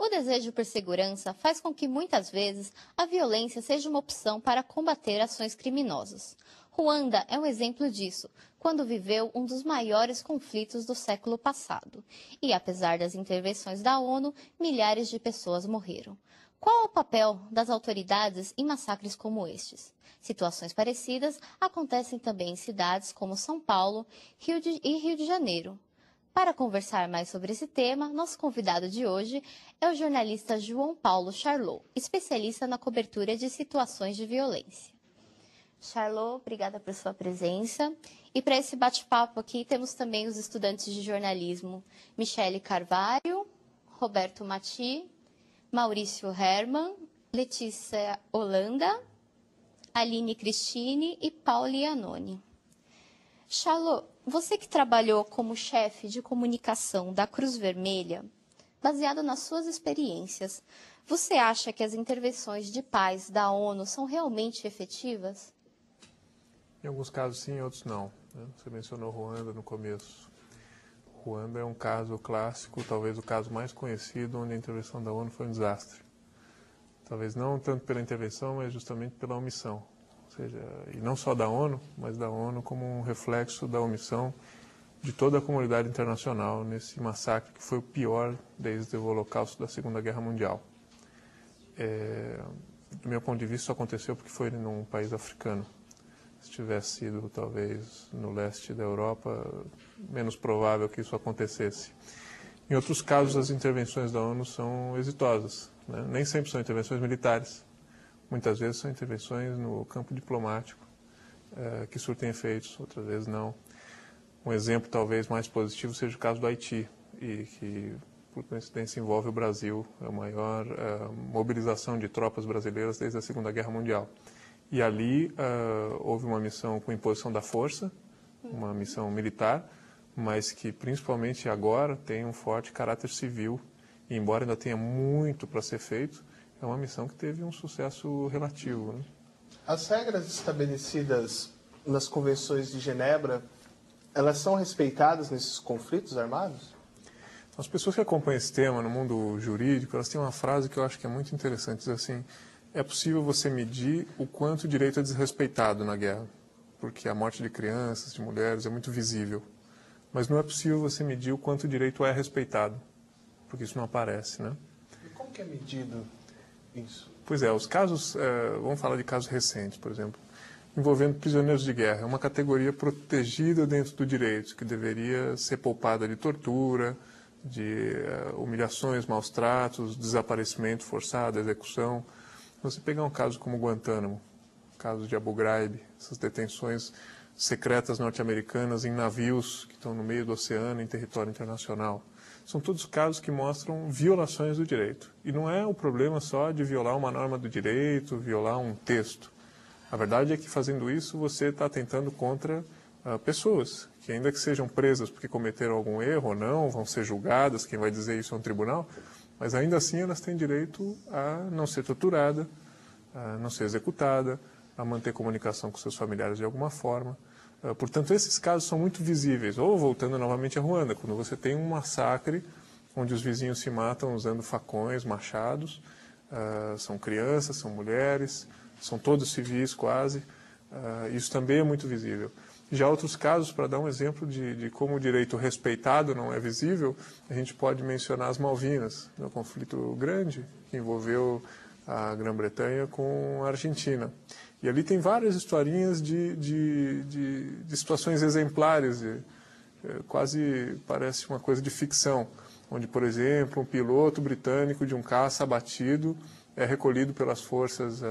O desejo por segurança faz com que, muitas vezes, a violência seja uma opção para combater ações criminosas. Ruanda é um exemplo disso, quando viveu um dos maiores conflitos do século passado. E, apesar das intervenções da ONU, milhares de pessoas morreram. Qual é o papel das autoridades em massacres como estes? Situações parecidas acontecem também em cidades como São Paulo e Rio de Janeiro. Para conversar mais sobre esse tema, nosso convidado de hoje é o jornalista João Paulo Charlot, especialista na cobertura de situações de violência. Charlot, obrigada por sua presença. E para esse bate-papo aqui, temos também os estudantes de jornalismo Michele Carvalho, Roberto Mati, Maurício Herman, Letícia Holanda, Aline Cristine e Pauli Anoni. Charlot, você que trabalhou como chefe de comunicação da Cruz Vermelha, baseado nas suas experiências, você acha que as intervenções de paz da ONU são realmente efetivas? Em alguns casos sim, em outros não. Você mencionou Ruanda no começo. Ruanda é um caso clássico, talvez o caso mais conhecido, onde a intervenção da ONU foi um desastre. Talvez não tanto pela intervenção, mas justamente pela omissão. Ou seja, e não só da ONU, mas da ONU como um reflexo da omissão de toda a comunidade internacional nesse massacre que foi o pior desde o Holocausto da Segunda Guerra Mundial. Do meu ponto de vista, isso aconteceu porque foi num país africano. Se tivesse sido, talvez, no leste da Europa, menos provável que isso acontecesse. Em outros casos, as intervenções da ONU são exitosas, né? Nem sempre são intervenções militares. Muitas vezes são intervenções no campo diplomático, que surtem efeitos, outras vezes não. Um exemplo, talvez, mais positivo seja o caso do Haiti, e que, por coincidência, envolve o Brasil, a maior mobilização de tropas brasileiras desde a Segunda Guerra Mundial. E ali houve uma missão com imposição da força, uma missão militar, mas que principalmente agora tem um forte caráter civil. E embora ainda tenha muito para ser feito, é uma missão que teve um sucesso relativo, né? As regras estabelecidas nas convenções de Genebra, elas são respeitadas nesses conflitos armados? As pessoas que acompanham esse tema no mundo jurídico, elas têm uma frase que eu acho que é muito interessante, diz assim: é possível você medir o quanto o direito é desrespeitado na guerra, porque a morte de crianças, de mulheres, é muito visível. Mas não é possível você medir o quanto o direito é respeitado, porque isso não aparece, né? E como que é medido isso? Pois é, os casos, vamos falar de casos recentes, por exemplo, envolvendo prisioneiros de guerra. É uma categoria protegida dentro do direito, que deveria ser poupada de tortura, de humilhações, maus tratos, desaparecimento forçado, execução. Você pegar um caso como Guantánamo, caso de Abu Ghraib, essas detenções secretas norte-americanas em navios que estão no meio do oceano, em território internacional. São todos casos que mostram violações do direito. E não é o problema só de violar uma norma do direito, violar um texto. A verdade é que fazendo isso você está atentando contra pessoas, que ainda que sejam presas porque cometeram algum erro ou não, vão ser julgadas, quem vai dizer isso é um tribunal, mas ainda assim elas têm direito a não ser torturada, a não ser executada, a manter comunicação com seus familiares de alguma forma. Portanto, esses casos são muito visíveis. Ou, voltando novamente a Ruanda, quando você tem um massacre onde os vizinhos se matam usando facões, machados, são crianças, são mulheres, são todos civis quase, isso também é muito visível. Já outros casos, para dar um exemplo de como o direito respeitado não é visível, a gente pode mencionar as Malvinas, um conflito grande que envolveu a Grã-Bretanha com a Argentina. E ali tem várias historinhas de situações exemplares, quase parece uma coisa de ficção, onde, por exemplo, um piloto britânico de um caça abatido é recolhido pelas forças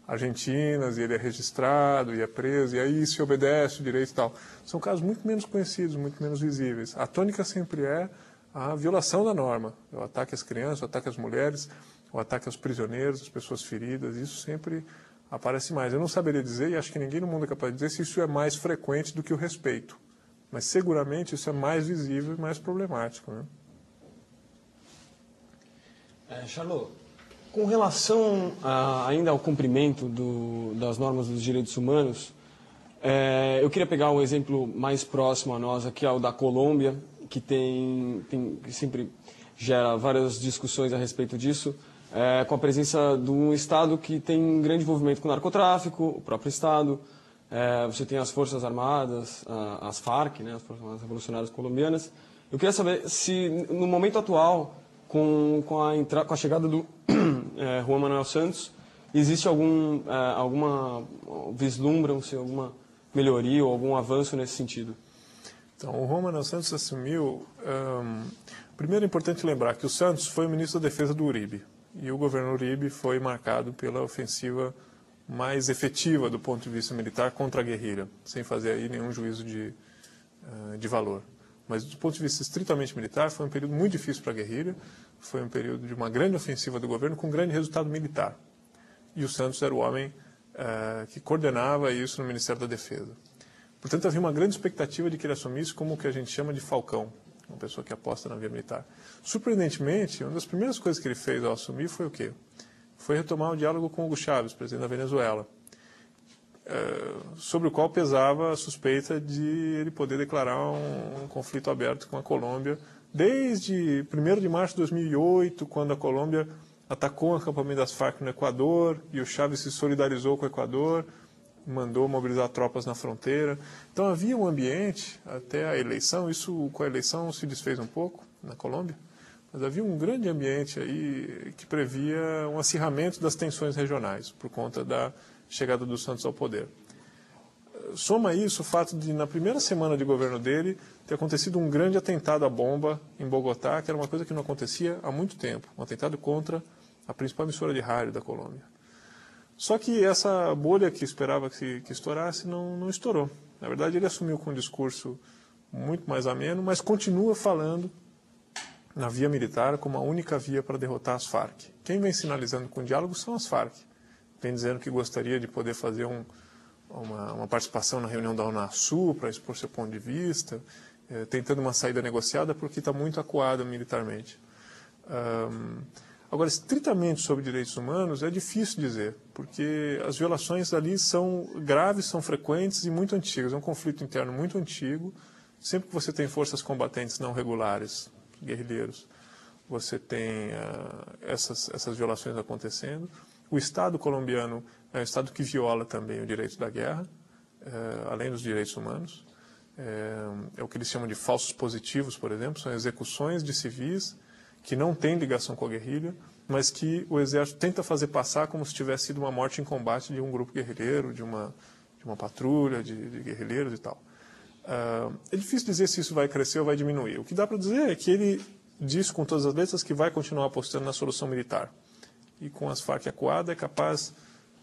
argentinas, e ele é registrado, e é preso, e aí se obedece o direito e tal. São casos muito menos conhecidos, muito menos visíveis. A tônica sempre é a violação da norma, o ataque às crianças, o ataque às mulheres, o ataque aos prisioneiros, às pessoas feridas, isso sempre aparece mais. Eu não saberia dizer, e acho que ninguém no mundo é capaz de dizer, se isso é mais frequente do que o respeito. Mas seguramente isso é mais visível e mais problemático, né? Charlot, com relação ainda ao cumprimento das normas dos direitos humanos, eu queria pegar um exemplo mais próximo a nós, aqui é o da Colômbia, que tem sempre gera várias discussões a respeito disso, com a presença de um Estado que tem um grande envolvimento com o narcotráfico, o próprio Estado. Você tem as Forças Armadas, as FARC, né, as Forças Armadas Revolucionárias Colombianas. Eu queria saber se, no momento atual, com a chegada do Juan Manuel Santos, existe alguma vislumbram-se alguma melhoria ou algum avanço nesse sentido? Então, o Juan Manuel Santos assumiu... primeiro é importante lembrar que o Santos foi o ministro da Defesa do Uribe. E o governo Uribe foi marcado pela ofensiva mais efetiva do ponto de vista militar contra a guerrilha, sem fazer aí nenhum juízo de valor. Mas do ponto de vista estritamente militar, foi um período muito difícil para a guerrilha, foi um período de uma grande ofensiva do governo com grande resultado militar. E o Santos era o homem que coordenava isso no Ministério da Defesa. Portanto, havia uma grande expectativa de que ele assumisse como o que a gente chama de falcão, uma pessoa que aposta na via militar. Surpreendentemente, uma das primeiras coisas que ele fez ao assumir foi o quê? Foi retomar o diálogo com Hugo Chávez, presidente da Venezuela, sobre o qual pesava a suspeita de ele poder declarar um conflito aberto com a Colômbia, desde 1º de março de 2008, quando a Colômbia atacou o acampamento das Farc no Equador, e o Chávez se solidarizou com o Equador, mandou mobilizar tropas na fronteira. Então havia um ambiente, até a eleição, isso com a eleição se desfez um pouco na Colômbia, mas havia um grande ambiente aí que previa um acirramento das tensões regionais, por conta da chegada do Santos ao poder. Soma isso o fato de, na primeira semana de governo dele, ter acontecido um grande atentado à bomba em Bogotá, que era uma coisa que não acontecia há muito tempo, um atentado contra a principal emissora de rádio da Colômbia. Só que essa bolha que esperava que estourasse não estourou. Na verdade, ele assumiu com um discurso muito mais ameno, mas continua falando na via militar como a única via para derrotar as Farc. Quem vem sinalizando com o diálogo são as Farc. Vem dizendo que gostaria de poder fazer uma participação na reunião da Unasul para expor seu ponto de vista, tentando uma saída negociada porque está muito acuado militarmente. Agora, estritamente sobre direitos humanos, é difícil dizer, porque as violações ali são graves, são frequentes e muito antigas. É um conflito interno muito antigo. Sempre que você tem forças combatentes não regulares, guerrilheiros, você tem essas violações acontecendo. O Estado colombiano é um Estado que viola também o direito da guerra, além dos direitos humanos. É o que eles chamam de falsos positivos, por exemplo, são execuções de civis que não têm ligação com a guerrilha, mas que o exército tenta fazer passar como se tivesse sido uma morte em combate de um grupo guerrilheiro, de uma patrulha de guerrilheiros e tal. É difícil dizer se isso vai crescer ou vai diminuir. O que dá para dizer é que ele diz com todas as letras que vai continuar apostando na solução militar. E com as Farc acuadas é capaz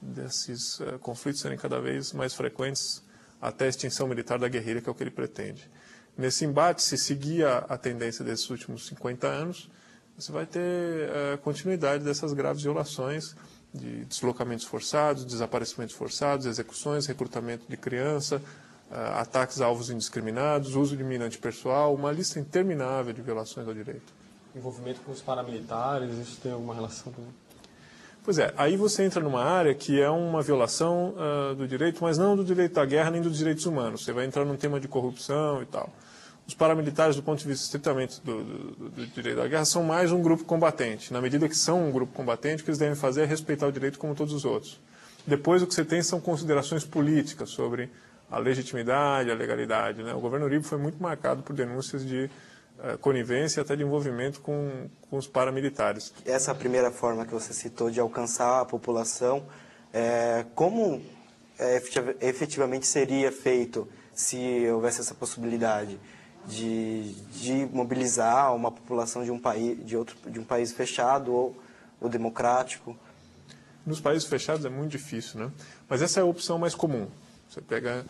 desses conflitos serem cada vez mais frequentes até a extinção militar da guerrilha, que é o que ele pretende. Nesse embate, se seguir a tendência desses últimos 50 anos, você vai ter continuidade dessas graves violações de deslocamentos forçados, desaparecimentos forçados, execuções, recrutamento de criança, ataques a alvos indiscriminados, uso de mina antipessoal, uma lista interminável de violações ao direito. Envolvimento com os paramilitares, isso tem alguma relação também? Pois é, aí você entra numa área que é uma violação do direito, mas não do direito da guerra nem dos direitos humanos. Você vai entrar num tema de corrupção e tal. Os paramilitares, do ponto de vista estritamente do direito da guerra, são mais um grupo combatente. Na medida que são um grupo combatente, o que eles devem fazer é respeitar o direito como todos os outros. Depois, o que você tem são considerações políticas sobre a legitimidade, a legalidade, né? O governo Uribe foi muito marcado por denúncias de conivência e até de envolvimento com os paramilitares. Essa primeira forma que você citou de alcançar a população, como efetivamente seria feito se houvesse essa possibilidade de mobilizar uma população de um país fechado ou democrático? Nos países fechados é muito difícil, né? Mas essa é a opção mais comum. Você pega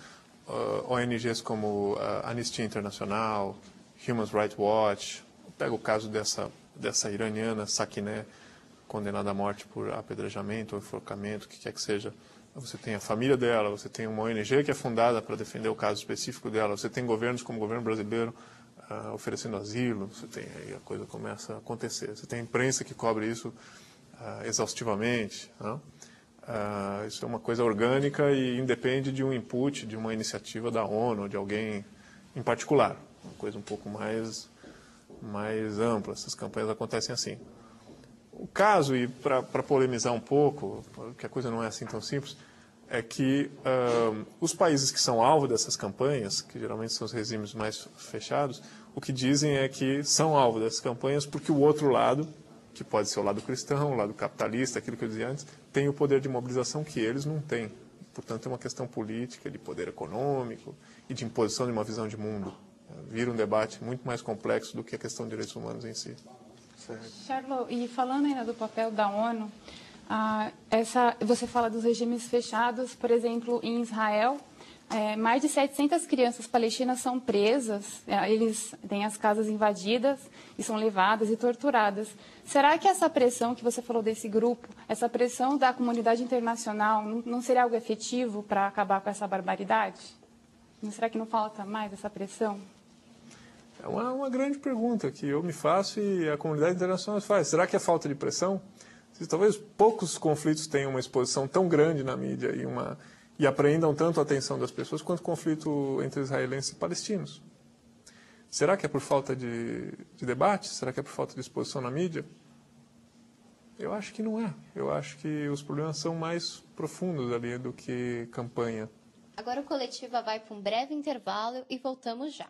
ONGs como Anistia Internacional, Human Rights Watch, pega o caso dessa iraniana Sakineh, condenada à morte por apedrejamento ou enforcamento, o que quer que seja. Você tem a família dela, você tem uma ONG que é fundada para defender o caso específico dela, você tem governos como o governo brasileiro oferecendo asilo, aí a coisa começa a acontecer. Você tem a imprensa que cobre isso exaustivamente, né? Isso é uma coisa orgânica e independe de um input, de uma iniciativa da ONU, de alguém em particular. Uma coisa um pouco mais mais ampla. Essas campanhas acontecem assim. O caso, e para polemizar um pouco, que a coisa não é assim tão simples, é que os países que são alvo dessas campanhas, que geralmente são os regimes mais fechados, o que dizem é que são alvo dessas campanhas porque o outro lado, que pode ser o lado cristão, o lado capitalista, aquilo que eu dizia antes, tem o poder de mobilização que eles não têm. Portanto, é uma questão política, de poder econômico e de imposição de uma visão de mundo. Vira um debate muito mais complexo do que a questão de direitos humanos em si. Charlo, e falando ainda do papel da ONU, você fala dos regimes fechados, por exemplo, em Israel, mais de 700 crianças palestinas são presas, eles têm as casas invadidas e são levadas e torturadas. Será que essa pressão que você falou desse grupo, essa pressão da comunidade internacional, não seria algo efetivo para acabar com essa barbaridade? Será que não falta mais essa pressão? É uma grande pergunta que eu me faço e a comunidade internacional faz. Será que é falta de pressão? Talvez poucos conflitos tenham uma exposição tão grande na mídia e apreendam tanto a atenção das pessoas quanto o conflito entre israelenses e palestinos. Será que é por falta de debate? Será que é por falta de exposição na mídia? Eu acho que não é. Eu acho que os problemas são mais profundos ali do que campanha. Agora o Coletiva vai para um breve intervalo e voltamos já.